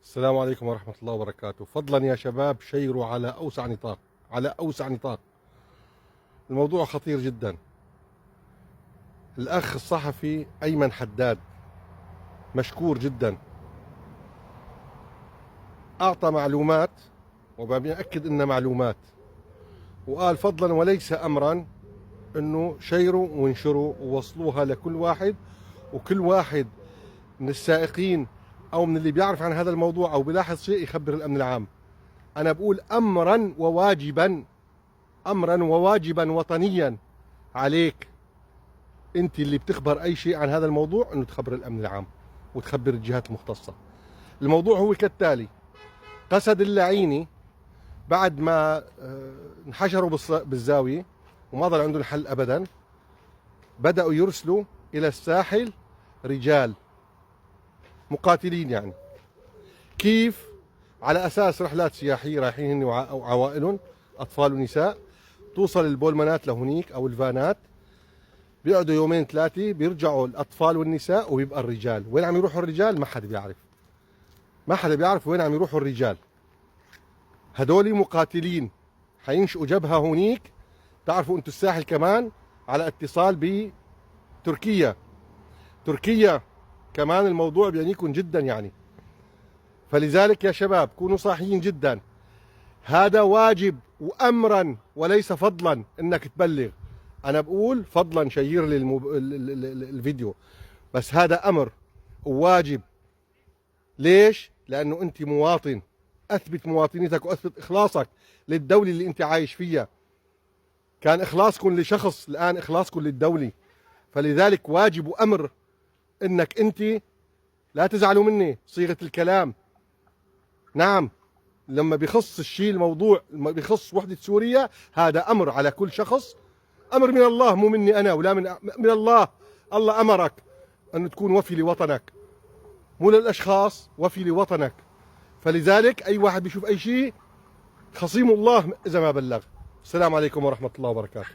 السلام عليكم ورحمة الله وبركاته. فضلا يا شباب شيروا على أوسع نطاق، على أوسع نطاق. الموضوع خطير جدا. الأخ الصحفي أيمن حداد مشكور جدا، أعطى معلومات وبأكد إنها معلومات، وقال فضلا وليس أمرا إنه شيروا وانشروا ووصلوها لكل واحد، وكل واحد من السائقين أو من اللي بيعرف عن هذا الموضوع أو بيلاحظ شيء يخبر الأمن العام. أنا بقول أمرا وواجبا، أمرا وواجبا وطنيا عليك أنت اللي بتخبر أي شيء عن هذا الموضوع أنه تخبر الأمن العام وتخبر الجهات المختصة. الموضوع هو كالتالي: قسد اللعيني بعد ما انحشروا بالزاوية وما ضل عندهم حل أبدا، بدأوا يرسلوا إلى الساحل رجال مقاتلين، يعني كيف؟ على أساس رحلات سياحية رايحين هن وعوائلهم أطفال ونساء، توصل البولمانات لهنيك أو الفانات، بيقعدوا يومين ثلاثة، بيرجعوا الأطفال والنساء وبيبقى الرجال. وين عم يروحوا الرجال؟ ما حدا بيعرف، ما حدا بيعرف وين عم يروحوا الرجال. هدول مقاتلين حينشئوا جبهة هنيك. تعرفوا أنتم الساحل كمان على اتصال بتركيا، تركيا كمان الموضوع بيعنيكم جدا يعني. فلذلك يا شباب كونوا صاحيين جدا، هذا واجب وأمرا وليس فضلا انك تبلغ. انا بقول فضلا شير لي الفيديو، بس هذا امر وواجب. ليش؟ لانه انت مواطن، اثبت مواطنيتك واثبت اخلاصك للدولة اللي انت عايش فيها. كان اخلاصكم لشخص، الان اخلاصكم للدولة. فلذلك واجب وامر انك انت لا تزعلوا مني صيغة الكلام. نعم، لما بيخص الشيء الموضوع بيخص وحدة سوريا، هذا أمر على كل شخص، أمر من الله، مو مني أنا ولا من الله. الله أمرك أن تكون وفي لوطنك، مو للأشخاص، وفي لوطنك. فلذلك أي واحد بيشوف أي شيء خصيم الله إذا ما بلغ. السلام عليكم ورحمة الله وبركاته.